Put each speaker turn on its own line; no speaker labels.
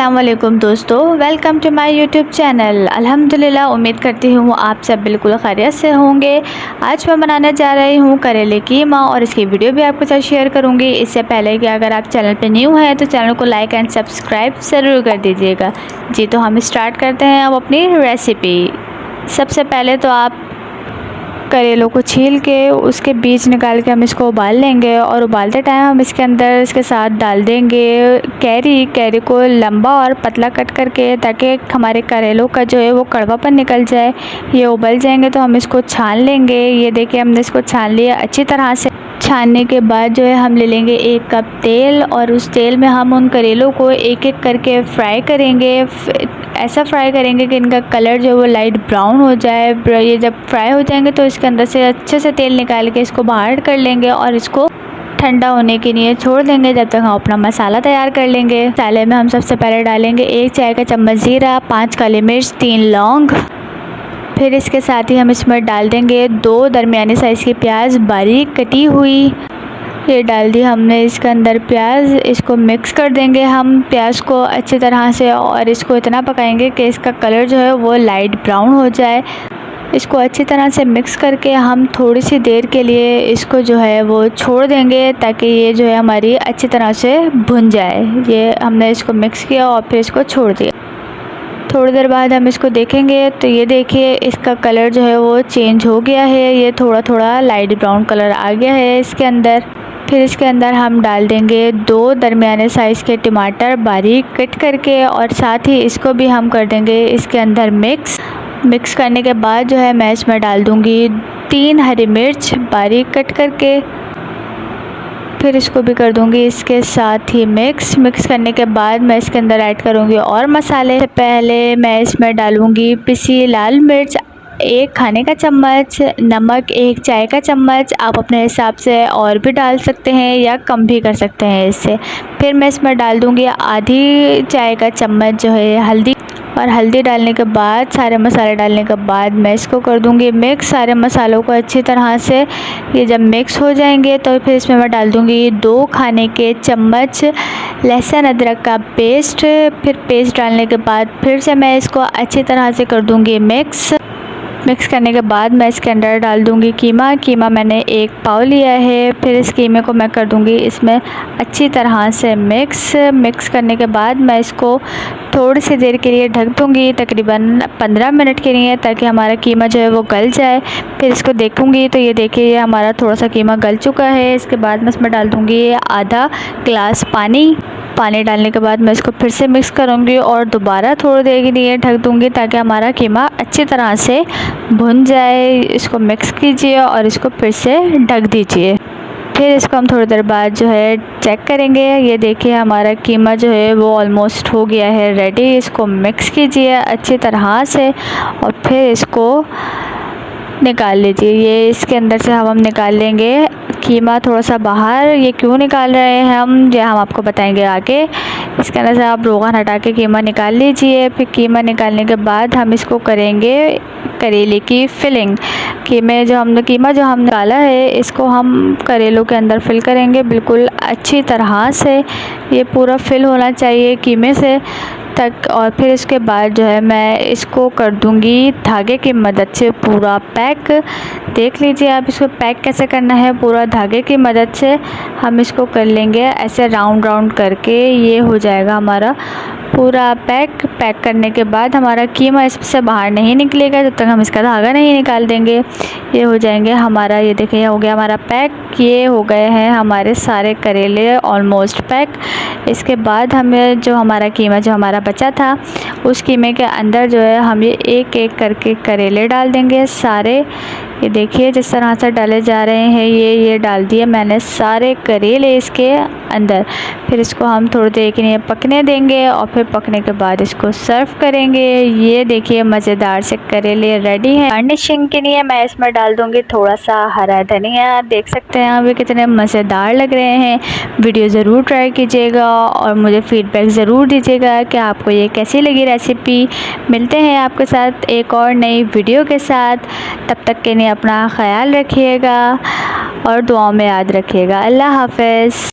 अस्सलाम वालेकुम दोस्तों, welcome to my YouTube channel. अल्हम्दुलिल्लाह, उम्मीद करती हूँ आप सब बिल्कुल खैरियत से होंगे। आज मैं बनाने जा रही हूँ करेले कीमा और इसकी वीडियो भी आपके साथ शेयर करूँगी। इससे पहले कि अगर आप चैनल पे न्यू हैं तो चैनल को लाइक एंड सब्सक्राइब ज़रूर कर दीजिएगा। जी तो हम स्टार्ट करते हैं अब अपनी रेसिपी। सबसे पहले तो आप करेलों को छील के उसके बीज निकाल के हम इसको उबाल लेंगे और उबालते टाइम हम इसके अंदर इसके साथ डाल देंगे कैरी को लंबा और पतला कट करके, ताकि हमारे करेलों का जो है वो कड़वापन निकल जाए। ये उबल जाएंगे तो हम इसको छान लेंगे। ये देखिए हमने इसको छान लिया अच्छी तरह से। छानने के बाद जो है हम ले लेंगे 1 कप तेल और उस तेल में हम उन करेलों को एक एक करके फ्राई करेंगे। ऐसा फ्राई करेंगे कि इनका कलर जो है वो लाइट ब्राउन हो जाए। ये जब फ्राई हो जाएंगे तो इसके अंदर से अच्छे से तेल निकाल के इसको बाहर कर लेंगे और इसको ठंडा होने के लिए छोड़ देंगे जब तक हम अपना मसाला तैयार कर लेंगे। मसाले में हम सबसे पहले डालेंगे 1 चाय का चम्मच ज़ीरा, 5 काली मिर्च, 3 लौंग। फिर इसके साथ ही हम इसमें डाल देंगे 2 दरमियानी साइज़ की प्याज बारीक कटी हुई। ये डाल दी हमने इसके अंदर प्याज। इसको मिक्स कर देंगे हम प्याज को अच्छी तरह से और इसको इतना पकाएंगे कि इसका कलर जो है वो लाइट ब्राउन हो जाए। इसको अच्छी तरह से मिक्स करके हम थोड़ी सी देर के लिए इसको जो है वो छोड़ देंगे, ताकि ये जो है हमारी अच्छी तरह से भुन जाए। ये हमने इसको मिक्स किया और फिर इसको छोड़ दिया। थोड़ी देर बाद हम इसको देखेंगे तो ये देखिए इसका कलर जो है वो चेंज हो गया है। ये थोड़ा थोड़ा लाइट ब्राउन कलर आ गया है इसके अंदर। फिर इसके अंदर हम डाल देंगे 2 दरमियाने साइज़ के टमाटर बारीक कट करके और साथ ही इसको भी हम कर देंगे इसके अंदर मिक्स करने के बाद जो है मैं इसमें डाल दूँगी 3 हरी मिर्च बारीक कट करके। फिर इसको भी कर दूंगी इसके साथ ही मिक्स करने के बाद मैं इसके अंदर ऐड करूंगी और मसाले। से पहले मैं इसमें डालूंगी पिसी लाल मिर्च 1 खाने का चम्मच, नमक 1 चाय का चम्मच। आप अपने हिसाब से और भी डाल सकते हैं या कम भी कर सकते हैं इससे। फिर मैं इसमें डाल दूंगी आधी चाय का चम्मच जो है हल्दी, और हल्दी डालने के बाद सारे मसाले डालने के बाद मैं इसको कर दूंगी मिक्स सारे मसालों को अच्छी तरह से। ये जब मिक्स हो जाएंगे तो फिर इसमें मैं डाल दूंगी 2 खाने के चम्मच लहसुन अदरक का पेस्ट। फिर पेस्ट डालने के बाद फिर से मैं इसको अच्छी तरह से कर दूंगी मिक्स करने के बाद मैं इसके अंदर डाल दूंगी कीमा मैंने 1 पाव लिया है। फिर इस कीमे को मैं कर दूंगी इसमें अच्छी तरह से मिक्स करने के बाद मैं इसको थोड़ी सी देर के लिए ढक दूंगी, तकरीबन 15 मिनट के लिए, ताकि हमारा कीमा जो है वो गल जाए। फिर इसको देखूंगी तो ये देखिए ये हमारा थोड़ा सा कीमा गल चुका है। इसके बाद मैं इसमें डाल दूंगी आधा गिलास पानी डालने के बाद मैं इसको फिर से मिक्स करूंगी और दोबारा थोड़ी देर के लिए ढक दूंगी, ताकि हमारा कीमा अच्छी तरह से भुन जाए। इसको मिक्स कीजिए और इसको फिर से ढक दीजिए। फिर इसको हम थोड़ी देर बाद जो है चेक करेंगे। ये देखिए हमारा कीमा जो है वो ऑलमोस्ट हो गया है रेडी। इसको मिक्स कीजिए अच्छी तरह से और फिर इसको निकाल लीजिए। ये इसके अंदर से हम निकाल लेंगे कीमा थोड़ा सा बाहर। ये क्यों निकाल रहे हैं हम आपको बताएंगे आगे। इसके अंदर से आप रोगन हटा के कीमा निकाल लीजिए। फिर कीमा निकालने के बाद हम इसको करेंगे करेले की फिलिंग। कीमा जो हमने निकाला है इसको हम करेलों के अंदर फिल करेंगे बिल्कुल अच्छी तरह से। ये पूरा फिल होना चाहिए कीमे से तक। और फिर इसके बाद जो है मैं इसको कर दूंगी धागे की मदद से पूरा पैक। देख लीजिए आप इसको पैक कैसे करना है। पूरा धागे की मदद से हम इसको कर लेंगे ऐसे राउंड करके। ये हो जाएगा हमारा पूरा पैक करने के बाद हमारा कीमा इससे बाहर नहीं निकलेगा जब तक हम इसका धागा नहीं निकाल देंगे। ये हो जाएंगे हमारा, ये देखिए हो गया हमारा पैक। ये हो गए हैं हमारे सारे करेले ऑलमोस्ट पैक। इसके बाद हमें जो हमारा कीमा जो हमारा बचा था उस कीमे के अंदर जो है हम ये एक एक करके करेले डाल देंगे सारे। ये देखिए जिस तरह से डाले जा रहे हैं ये डाल दिए मैंने सारे करेले इसके अंदर। फिर इसको हम थोड़ी देर के लिए पकने देंगे और फिर पकने के बाद इसको सर्व करेंगे। ये देखिए मज़ेदार से करेले रेडी हैं। गार्निशिंग के लिए मैं इसमें डाल दूंगी थोड़ा सा हरा धनिया। देख सकते हैं अभी कितने मज़ेदार लग रहे हैं। वीडियो ज़रूर ट्राई कीजिएगा और मुझे फ़ीडबैक ज़रूर दीजिएगा कि आपको ये कैसी लगी रेसिपी। मिलते हैं आपके साथ एक और नई वीडियो के साथ। तब तक के लिए अपना ख्याल रखिएगा और दुआओं में याद रखिएगा। अल्लाह हाफ़िज़।